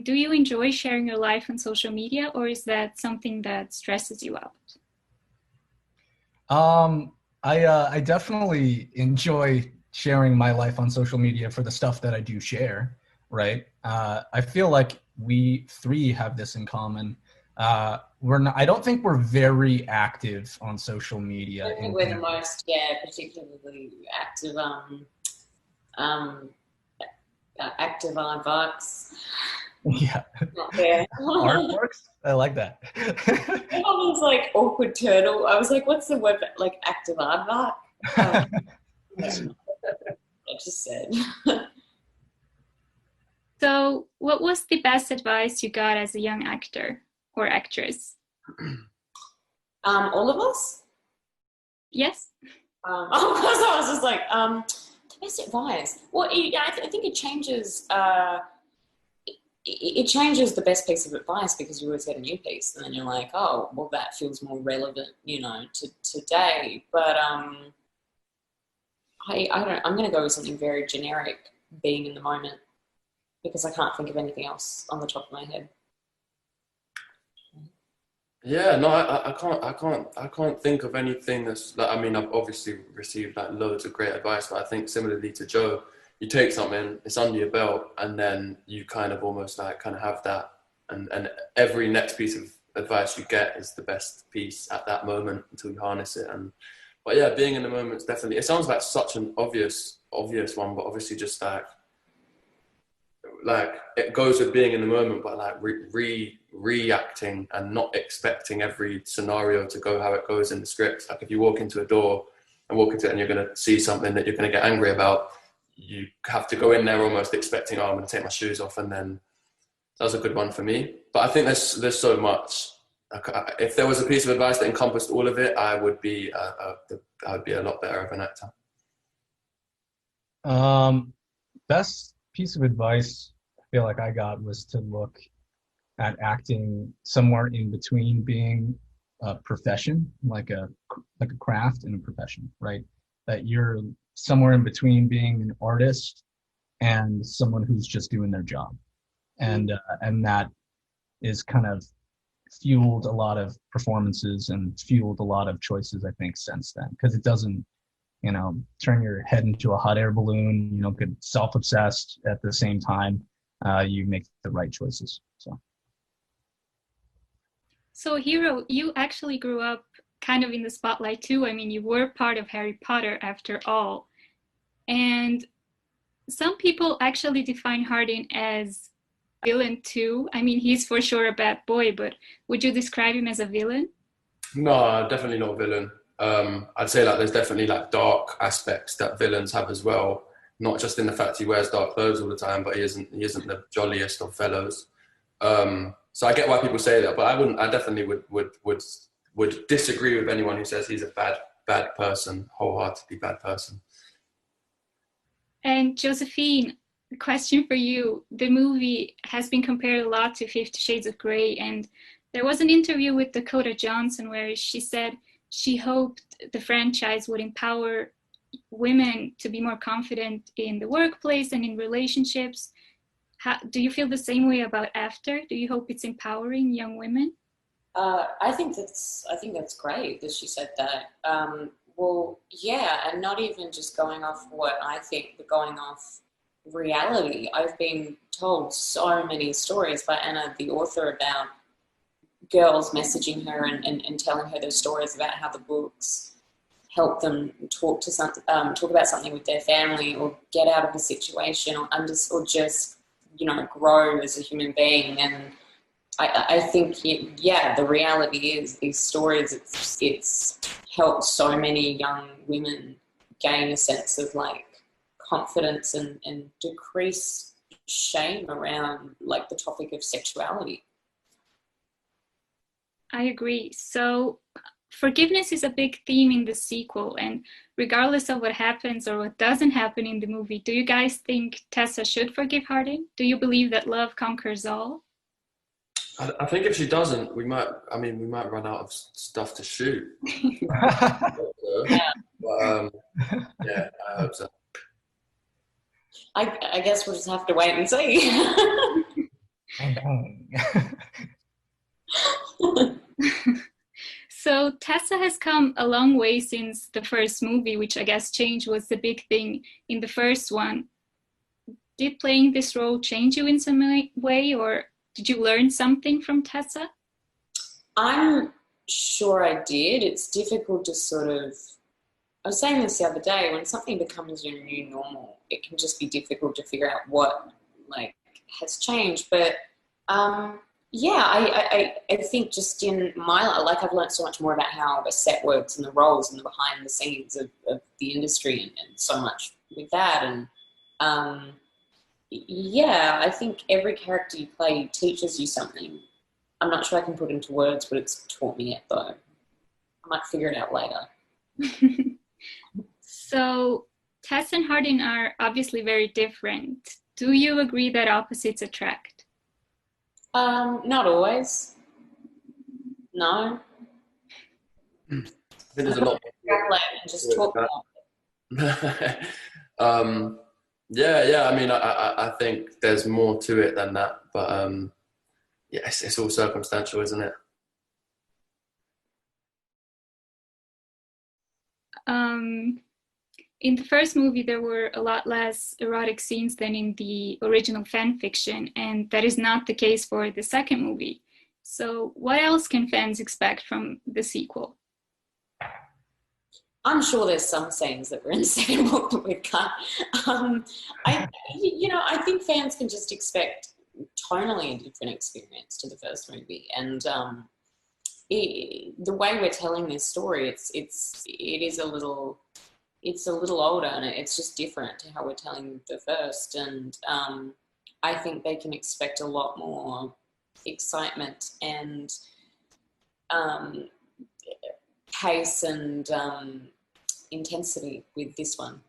Do you enjoy sharing your life on social media, or is that something that stresses you out? I definitely enjoy sharing my life on social media for the stuff that I do share, right? I feel like we three have this in common. We're not, I don't think we're very active on social I media don't think in we're the general. most, particularly active, um, active on bucks. Yeah, Not there. artworks. I like that. Everyone was like awkward turtle. I was like, what's the word? Like active aardvark? Yeah, I just said. So, what was the best advice you got as a young actor or actress? All of us? Yes. Of course, I was just like, the best advice. Well, I think it changes. It changes the best piece of advice because you always get a new piece, and then you're like, oh, well, that feels more relevant, to today. But I don't. I'm going to go with something very generic, being in the moment, because I can't think of anything else on the top of my head. Yeah, no, I can't think of anything that's like. I mean, I've obviously received like loads of great advice, but I think similarly to Joe, you take something, it's under your belt, and then you kind of almost like kind of have that, and every next piece of advice you get is the best piece at that moment until you harness it. And but yeah, being in the moment is definitely. It sounds like such an obvious one, but obviously just like it goes with being in the moment, but like reacting and not expecting every scenario to go how it goes in the script. Like if you walk into a door and walk into it and you're going to see something that you're going to get angry about, you have to go in there almost expecting, oh, I'm going to take my shoes off, and then that was a good one for me. But I think there's so much. If there was a piece of advice that encompassed all of it, I would be a lot better of an actor. Best piece of advice I feel like I got was to look at acting somewhere in between being a profession, like a craft, and a profession, right? That you're somewhere in between being an artist and someone who's just doing their job, and that is kind of fueled a lot of performances and fueled a lot of choices, I think, since then, because it doesn't turn your head into a hot air balloon. You don't get self-obsessed at the same time. You make the right choices. So, Hero, you actually grew up kind of in the spotlight too. I mean, you were part of Harry Potter after all. And some people actually define Hardin as a villain too. I mean, he's for sure a bad boy, but would you describe him as a villain? No, definitely not a villain. I'd say like there's definitely like dark aspects that villains have as well. Not just in the fact he wears dark clothes all the time, but he isn't the jolliest of fellows. So I get why people say that, but I definitely would disagree with anyone who says he's a bad person, wholeheartedly bad person. And Josephine, a question for you. The movie has been compared a lot to 50 Shades of Grey, and there was an interview with Dakota Johnson where she said she hoped the franchise would empower women to be more confident in the workplace and in relationships. Do you feel the same way about After? Do you hope it's empowering young women? I think that's great that she said that. Well, yeah, and not even just going off what I think, but going off reality. I've been told so many stories by Anna, the author, about girls messaging her and telling her those stories about how the books help them talk about something with their family, or get out of a situation, or just grow as a human being. And I think the reality is these stories, it's helped so many young women gain a sense of like confidence and decrease shame around like the topic of sexuality. I agree. So forgiveness is a big theme in the sequel, and regardless of what happens or what doesn't happen in the movie, do you guys think Tessa should forgive Harding? Do you believe that love conquers all? I think if she doesn't, we might run out of stuff to shoot. Yeah. But, yeah, I hope so. I guess we'll just have to wait and see. Bang, bang. So Tessa has come a long way since the first movie, which I guess change was the big thing in the first one. Did playing this role change you in some way, or did you learn something from Tessa? I'm sure I did. It's difficult to sort of, I was saying this the other day, when something becomes your new normal, it can just be difficult to figure out what like has changed. But yeah, I think just in my life, like I've learned so much more about how a set works and the roles and the behind the scenes of the industry and so much with that. And yeah, I think every character you play teaches you something. I'm not sure I can put into words what it's taught me yet, though. I might figure it out later. So Tess and Hardin are obviously very different. Do you agree that opposites attract? Not always. No. I think there's a lot. And just talk more. Yeah. I mean, I think there's more to it than that, but yeah, it's all circumstantial, isn't it? In the first movie, there were a lot less erotic scenes than in the original fan fiction, and that is not the case for the second movie. So what else can fans expect from the sequel? I'm sure there's some scenes that were in the second book that we've cut. I think fans can just expect tonally a different experience to the first movie, and the way we're telling this story, it is a little older, and it's just different to how we're telling the first. And I think they can expect a lot more excitement and pace and intensity with this one.